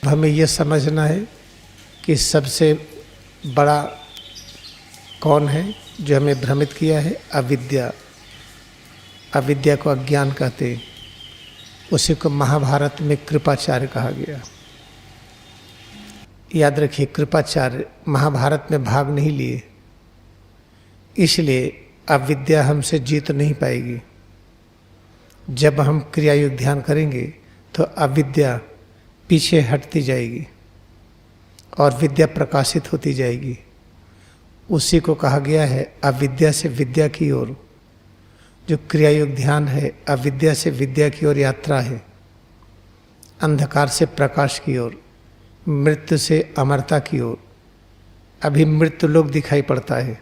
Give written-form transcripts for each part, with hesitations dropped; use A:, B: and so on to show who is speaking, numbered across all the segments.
A: हमें यह समझना है कि सबसे बड़ा कौन है जो हमें भ्रमित किया है? अविद्या। अविद्या को अज्ञान कहते हैं। उसी को महाभारत में कृपाचार्य कहा गया। याद रखिए, कृपाचार्य महाभारत में भाग नहीं लिए, इसलिए अविद्या हमसे जीत नहीं पाएगी। जब हम क्रिया योग ध्यान करेंगे तो अविद्या पीछे हटती जाएगी और विद्या प्रकाशित होती जाएगी। उसी को कहा गया है अविद्या से विद्या की ओर। जो क्रिया योग ध्यान है अविद्या से विद्या की ओर यात्रा है, अंधकार से प्रकाश की ओर, मृत्यु से अमरता की ओर। अभी मृत्यु लोग दिखाई पड़ता है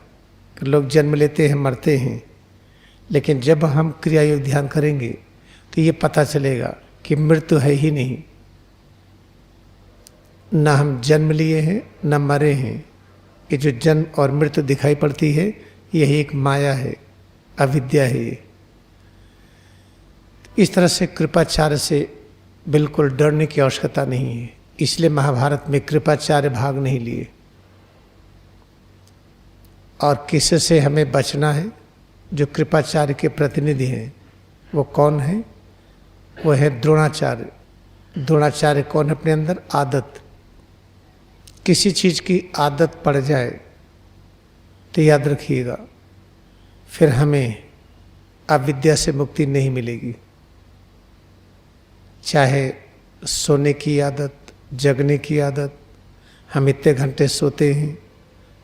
A: कि लोग जन्म लेते हैं, मरते हैं, लेकिन जब हम क्रिया योग ध्यान करेंगे तो ये पता चलेगा कि मृत्यु है ही नहीं। न हम जन्म लिए हैं न मरे हैं। ये जो जन्म और मृत्यु दिखाई पड़ती है यही एक माया है, अविद्या है ये। इस तरह से कृपाचार्य से बिल्कुल डरने की आवश्यकता नहीं है। इसलिए महाभारत में कृपाचार्य भाग नहीं लिए। और किससे हमें बचना है? जो कृपाचार्य के प्रतिनिधि हैं वो कौन है? वो है द्रोणाचार्य। द्रोणाचार्य कौन है? अपने अंदर आदत। किसी चीज की आदत पड़ जाए तो याद रखिएगा फिर हमें अविद्या से मुक्ति नहीं मिलेगी। चाहे सोने की आदत, जगने की आदत, हम इतने घंटे सोते हैं,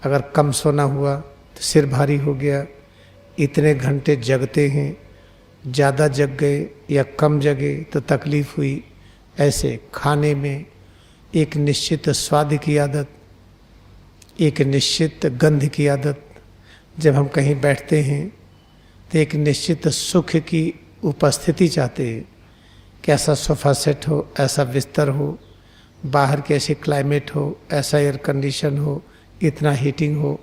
A: अगर कम सोना हुआ तो सिर भारी हो गया। इतने घंटे जगते हैं, ज़्यादा जग गए या कम जगे तो तकलीफ हुई। ऐसे खाने में एक निश्चित स्वाद की आदत, एक निश्चित गंध की आदत। जब हम कहीं बैठते हैं तो एक निश्चित सुख की उपस्थिति चाहते हैं कि ऐसा सोफा सेट हो, ऐसा बिस्तर हो, बाहर की ऐसी क्लाइमेट हो, ऐसा एयर कंडीशन हो, इतना हीटिंग हो।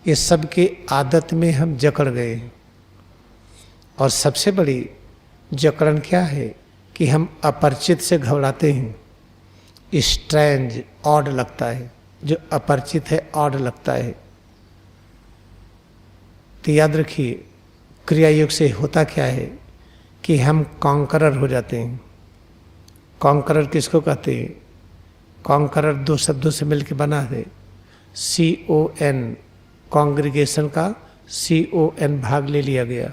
A: ये सब के आदत में हम जकड़ गए हैं। और सबसे बड़ी जकड़न क्या है कि हम अपरिचित से घबराते हैं। स्ट्रेंज, ऑड लगता है। जो अपरिचित है ऑड लगता है। तो याद रखिए, क्रिया योग से होता क्या है कि हम कॉन्करर हो जाते हैं। कॉन्करर किसको कहते हैं? कॉन्करर दो शब्दों से मिलकर बना है। CON, कांग्रीगेशन का CON भाग ले लिया गया।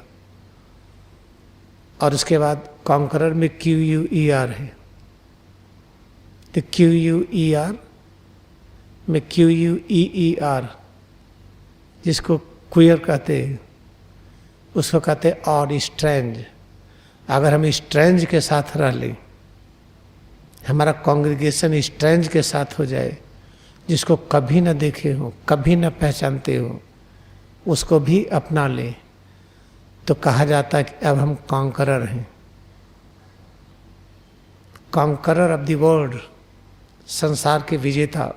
A: और उसके बाद कॉन्करर में QUER है। तो QUER में QUEER, जिसको क्वियर कहते हैं, उसको कहते हैं ऑड, स्ट्रेंज। अगर हम स्ट्रेंज के साथ रह लें, हमारा कांग्रीगेशन स्ट्रेंज के साथ हो जाए, जिसको कभी न देखे हो, कभी न पहचानते हो, उसको भी अपना लें, तो कहा जाता है कि अब हम कॉन्करर हैं। कॉन्करर ऑफ द वर्ल्ड, संसार के विजेता।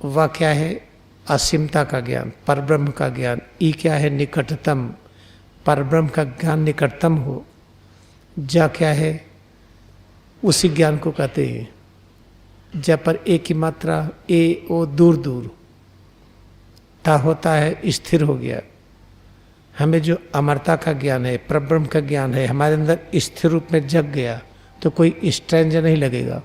A: वह क्या है? असीमता का ज्ञान, परब्रह्म का ज्ञान। ई क्या है? निकटतम। परब्रह्म का ज्ञान निकटतम हो। जा क्या है? उसी ज्ञान को कहते हैं। जब पर एक की मात्रा ए ओ दूर दूर, ता होता है स्थिर हो गया। हमें जो अमरता का ज्ञान है, परब्रह्म का ज्ञान है, हमारे अंदर स्थिर रूप में जग गया तो कोई स्ट्रेंज नहीं लगेगा।